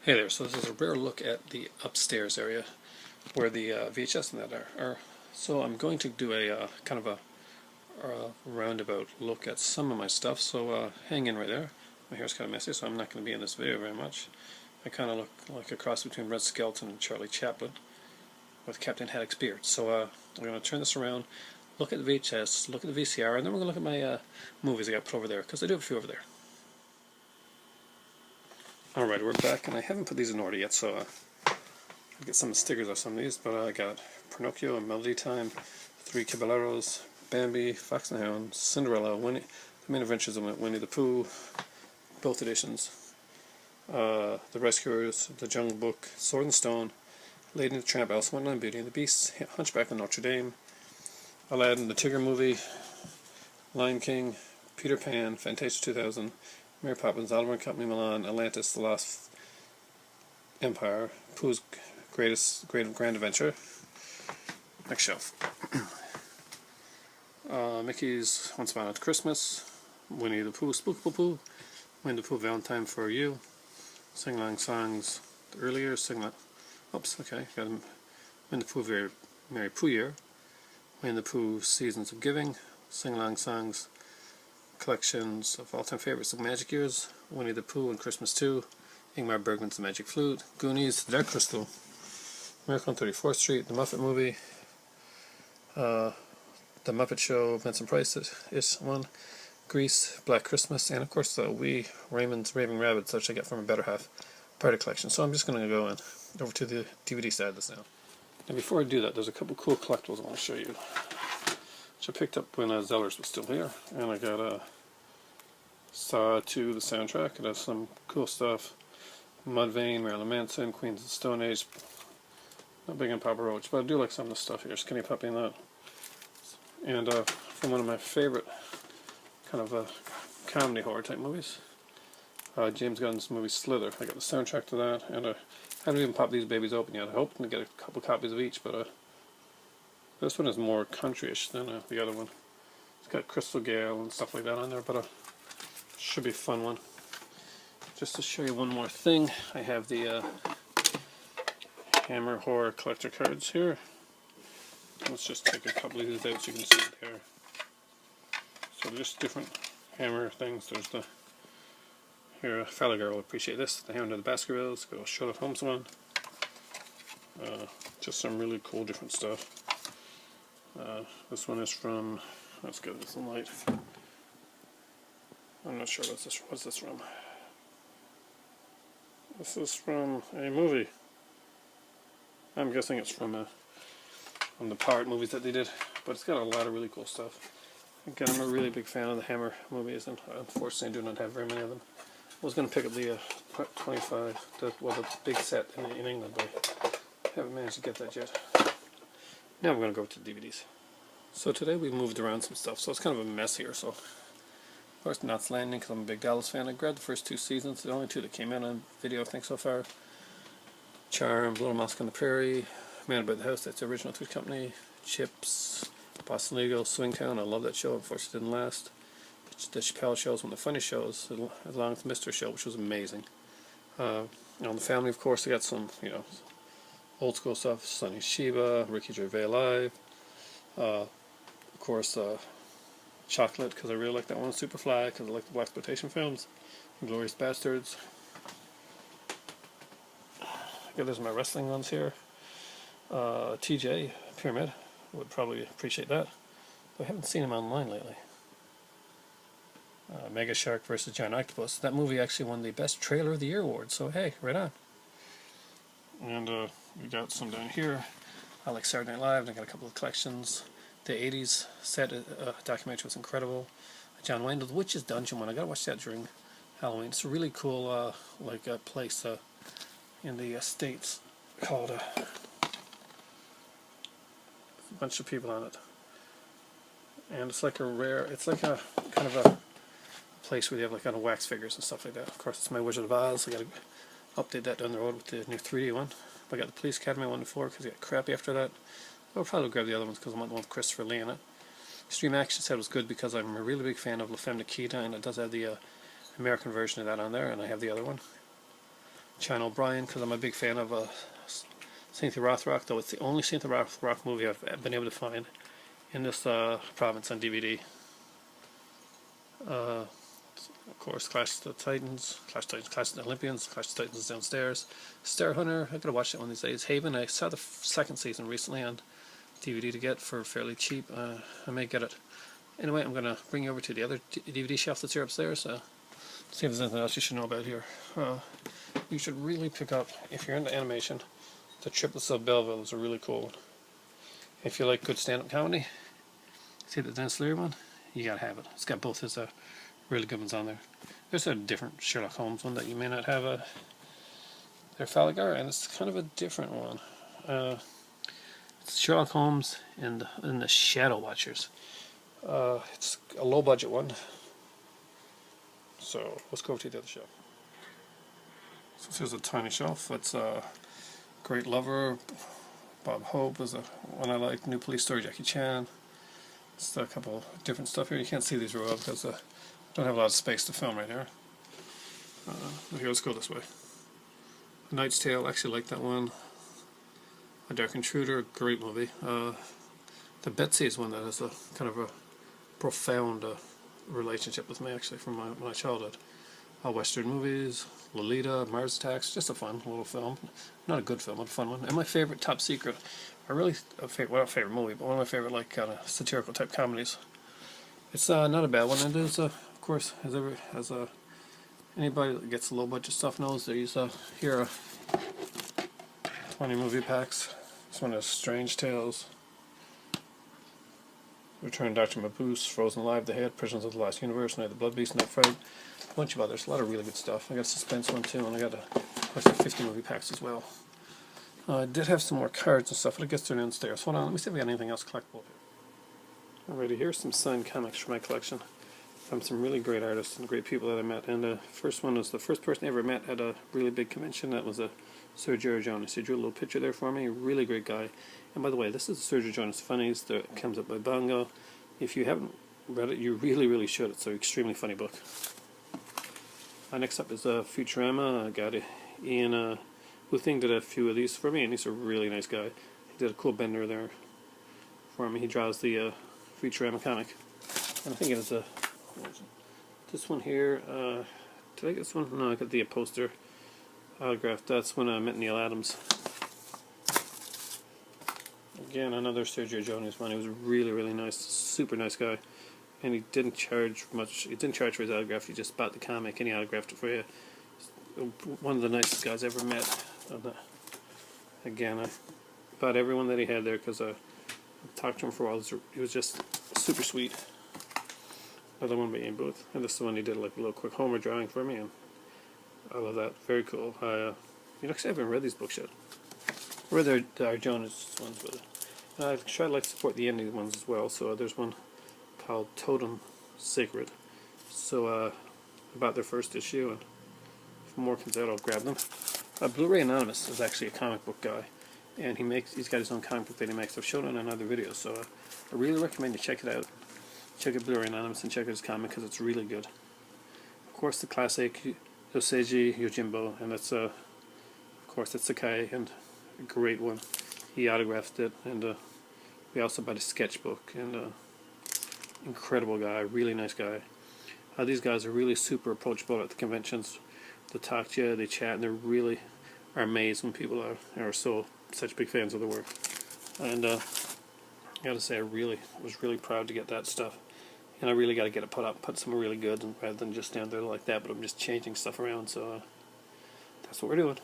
Hey there, so this is a rare look at the upstairs area where the VHS and that are. So I'm going to do a kind of a roundabout look at some of my stuff, so hang in right there. My hair's kind of messy, so I'm not going to be in this video very much. I kind of look like a cross between Red Skelton and Charlie Chaplin with Captain Haddock's beard. So I'm going to turn this around, look at the VHS, look at the VCR, and then we're going to look at my movies I got put over there, because I do have a few over there. Alright, we're back, and I haven't put these in order yet, so I'll get some stickers of some of these, but I got Pinocchio and Melody Time, Three Caballeros, Bambi, Fox and the Hound, Cinderella, The Main Adventures of Winnie the Pooh, both editions, The Rescuers, The Jungle Book, Sword and Stone, Lady and the Tramp, Alice in Wonderland, Beauty and the Beast, Hunchback of Notre Dame, Aladdin, The Tigger Movie, Lion King, Peter Pan, Fantasia 2000, Mary Poppins, Oliver and Company, Milan, Atlantis, The Lost Empire, Pooh's Grand Adventure. Next shelf. Mickey's Once Upon a Christmas, Winnie the Pooh, Spookable Pooh, Winnie the Pooh, Valentine for You, Sing Along Songs, the earlier got Winnie the Pooh, Merry Pooh Year, Winnie the Pooh, Seasons of Giving, Sing Along Songs, collections of all-time favorites of Magic Years, Winnie the Pooh and Christmas 2, Ingmar Bergman's The Magic Flute, Goonies, The Dark Crystal, Miracle on 34th Street, The Muppet Movie, The Muppet Show, Vincent Price is one, Grease, Black Christmas, and of course the Raymond's Raving Rabbits, which I got from a better half party collection. So I'm just going to go over to the DVD side of this now. And before I do that, there's a couple cool collectibles I want to show you, which I picked up when Zellers was still here, and I got a Saw 2, the soundtrack. It has some cool stuff. Mudvayne, Marilyn Manson, Queens of the Stone Age. Not big on Papa Roach, but I do like some of the stuff here. Skinny Puppy and that. And from one of my favorite kind of comedy horror type movies, James Gunn's movie Slither. I got the soundtrack to that, and I haven't even popped these babies open yet. I hope to get a couple copies of each, but this one is more country-ish than the other one. It's got Crystal Gale and stuff like that on there, but should be a fun one. Just to show you one more thing, I have the Hammer Horror collector cards here. Let's just take a couple of these out so you can see it there. So just different Hammer things. There's the here, Gallagher will appreciate this. The Hound of the Baskervilles, got a Sherlock Holmes one. Just some really cool different stuff. This one is from, let's get this in light. I'm not sure what's this from. This is from a movie. I'm guessing it's from the pirate movies that they did, but it's got a lot of really cool stuff. Again, I'm a really big fan of the Hammer movies, and unfortunately I do not have very many of them. I was going to pick up the 25, the big set in England, but I haven't managed to get that yet. Now we're going to go to the DVDs. So today we moved around some stuff, so it's kind of a mess here. So of course, Knots Landing, because I'm a big Dallas fan. I grabbed the first two seasons, the only two that came in on video, I think, so far. Charmed, Little Mosque on the Prairie, Man About the House, that's the original Three's Company, Chips, Boston Legal, Swingtown, I love that show, unfortunately it didn't last. The Chappelle Show is one of the funniest shows, along with the Mr. Show, which was amazing. The Family, of course, they got some, old school stuff, Sonny Shiba, Ricky Gervais Live, of course, Chocolate, because I really like that one, Superfly, because I like the blaxploitation films, Glorious Bastards. There's my wrestling ones here. TJ, Pyramid, would probably appreciate that. But I haven't seen him online lately. Mega Shark versus Giant Octopus. That movie actually won the Best Trailer of the Year award, so hey, right on. And we got some down here. I like Saturday Night Live, and I got a couple of collections. The 80s set documentary was incredible. John Wayne, The Witch's Dungeon one. I gotta watch that during Halloween. It's a really cool place in the States called a bunch of people on it. And it's like a kind of a place where they have like kind of wax figures and stuff like that. Of course, it's my Wizard of Oz. I gotta update that down the road with the new 3D one. I got the Police Academy one before because it got crappy after that. I'll probably grab the other ones because I want the one with Christopher Lee in it. Extreme Action set was good because I'm a really big fan of La Femme Nikita, and it does have the American version of that on there, and I have the other one. John O'Brien, because I'm a big fan of St. Rothrock, though it's the only St. Rothrock movie I've been able to find in this province on DVD. Of course, Clash of the Titans, Clash of the Olympians, Clash of the Titans is downstairs. Star Hunter, I gotta watch that one these days. Haven, I saw the second season recently on DVD to get for fairly cheap. I may get it. Anyway, I'm gonna bring you over to the other DVD shelf that's here upstairs. See if there's anything else you should know about here. You should really pick up, if you're into animation, the Triplets of Belleville is a really cool one. If you like good stand-up comedy, see the Dennis Leary one? You gotta have it. It's got both his really good ones on there. There's a different Sherlock Holmes one that you may not have there, Falagar, and it's kind of a different one. It's Sherlock Holmes and the Shadow Watchers. It's a low budget one. So let's go over to the other shelf. So here's a tiny shelf. It's Great Lover, Bob Hope is one I like. New Police Story, Jackie Chan. Just a couple different stuff here. You can't see these real well because I don't have a lot of space to film right here. But here, let's go this way. A Knight's Tale, actually like that one. A Dark Intruder, great movie. The Betsy is one that has a kind of a profound relationship with me, actually, from my childhood. Western movies, Lolita, Mars Attacks, just a fun little film. Not a good film, but a fun one. And my favorite, Top Secret. Well, not a favorite movie, but one of my favorite, like, kind of satirical type comedies. It's not a bad one. It is, of course, as anybody that gets low budget stuff knows, there's here 20 movie packs. This one has Strange Tales, Return Dr. Mabuse, Frozen Alive, The Head, Prisoners of the Lost Universe, Night of the Blood Beast, Night Fright, a bunch of others. A lot of really good stuff. I got a suspense one too, and I got of course, 50 movie packs as well. I did have some more cards and stuff, but I guess they're downstairs. Hold on, let me see if we got anything else collectible here. Alrighty, here's some signed comics from my collection from some really great artists and great people that I met. And the first one was the first person I ever met at a really big convention. That was Sergio Jonas. He drew a little picture there for me. Really great guy. And by the way, this is Sergio Jonas Funnies that comes up by Bongo. If you haven't read it, you really, really should. It's an extremely funny book. Next up is Futurama. I got Ian Huthing did a few of these for me, and he's a really nice guy. He did a cool bender there for me. He draws the Futurama comic. And I think it is this one here. Did I get this one? No, I got the poster autographed. That's when I met Neil Adams. Again, another Sergio Jonas one. He was really, really nice, super nice guy. And he didn't charge much. He didn't charge for his autograph. He just bought the comic and he autographed it for you. One of the nicest guys I ever met. Again, I bought everyone that he had there because I talked to him for a while. He was just super sweet. Another one by Ian Booth. And this is the one he did like a little quick Homer drawing for me. And I love that. Very cool. Actually, I haven't read these books yet. I read the Jonas ones, but I try to support the indie ones as well. So there's one called Totem Sacred. So I bought their first issue, and if more comes out, I'll grab them. Blu-ray Anonymous is actually a comic book guy, and he's got his own comic book that he makes. I've shown it in other videos, so I really recommend you check it out. Check out Blu-ray Anonymous and check out his comic because it's really good. Of course, the classic Yoseiji Yojimbo, and that's of course that's Sakai, and a great one. He autographed it, and we also bought a sketchbook, and incredible guy, really nice guy. These guys are really super approachable at the conventions. They talk to you, they chat, and they really are amazed when people are such big fans of the work. And I gotta say, I was really proud to get that stuff. And I really got to get it put somewhere really good, and rather than just stand there like that. But I'm just changing stuff around, so that's what we're doing.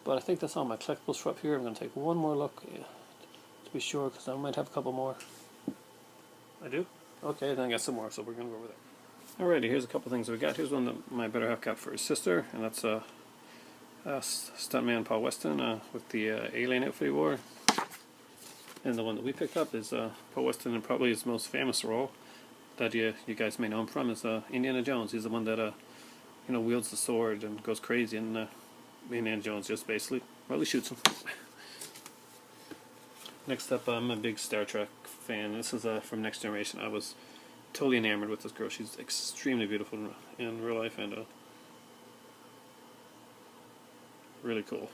But I think that's all my collectibles for up here. I'm going to take one more look to be sure, because I might have a couple more. I do? Okay, then I got some more, so we're going to go over there. Alrighty, here's a couple things we got. Here's one that my better half got for his sister, and that's stuntman Paul Weston with the alien outfit he wore. And the one that we picked up is Paul Weston, and probably his most famous role that you guys may know him from is Indiana Jones. He's the one that wields the sword and goes crazy, and Indiana Jones just basically, well, he shoots him. Next up, I'm a big Star Trek fan. This is from Next Generation. I was totally enamored with this girl. She's extremely beautiful in real life, and Really cool.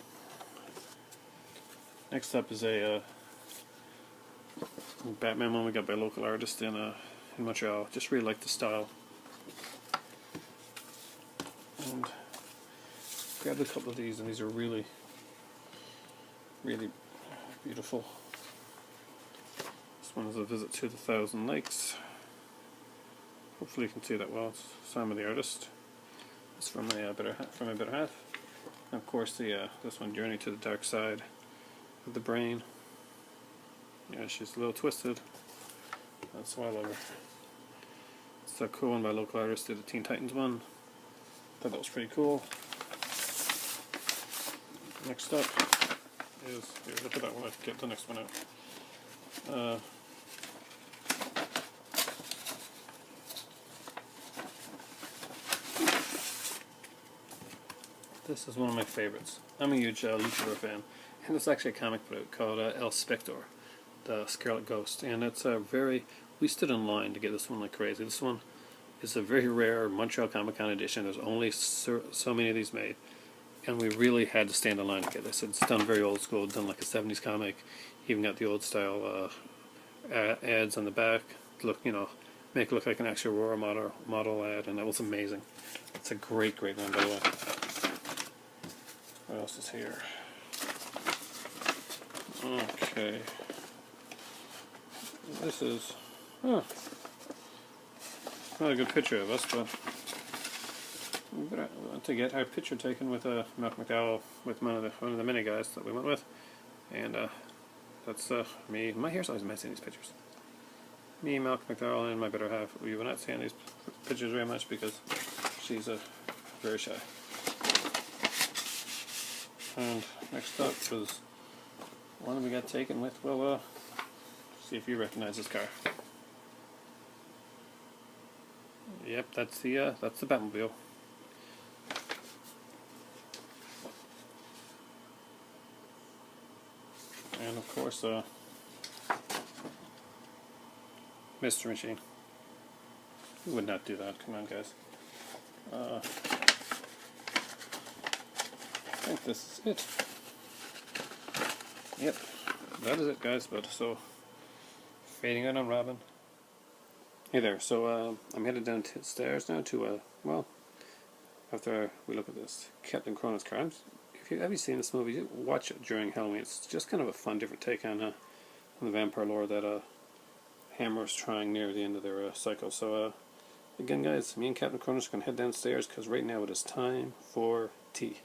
Next up is a Batman one we got by a local artist in Montreal. Just really like the style. And grabbed a couple of these, and these are really, really beautiful. This one is a visit to the Thousand Lakes. Hopefully you can see that well. It's Sam of the artist. It's from my better half. And of course this one, Journey to the Dark Side of the Brain. Yeah, she's a little twisted. That's why I love her. It's a cool one by a local artist. Did the Teen Titans one. Thought that was pretty cool. Next up is, here, look at that one. I can get the next one out. This is one of my favorites. I'm a huge Luchador fan, and it's actually a comic book called El Spector, the Scarlet Ghost, and it's a we stood in line to get this one like crazy. This one is a very rare Montreal Comic Con edition. There's only so many of these made, and we really had to stand in line to get this. It's done very old school, done like a 70s comic, even got the old style ads on the back, look, make it look like an actual Aurora model ad, and that was amazing. It's a great one, by the way. What else is here? Okay. This is, not a good picture of us, but we want to get our picture taken with Malcolm McDowell, with one of the many guys that we went with, and that's me. My hair's always messy in these pictures. Me, Malcolm McDowell, and my better half. We will not see in these pictures very much because she's very shy. And next up was one we got taken with, well, see if you recognize this car. Yep, that's the Batmobile. And of course, Mr. Machine. Who would not do that? Come on, guys. I think this is it. Yep, that is it, guys. But so, fading out on Robin. Hey there. So I'm headed downstairs now to well, after we look at this Captain Kronos car. Have you seen this movie? Watch it during Halloween. It's just kind of a fun, different take on the vampire lore that Hammer's trying near the end of their cycle. So again, guys, me and Captain Kronos are gonna head downstairs because right now it is time for tea.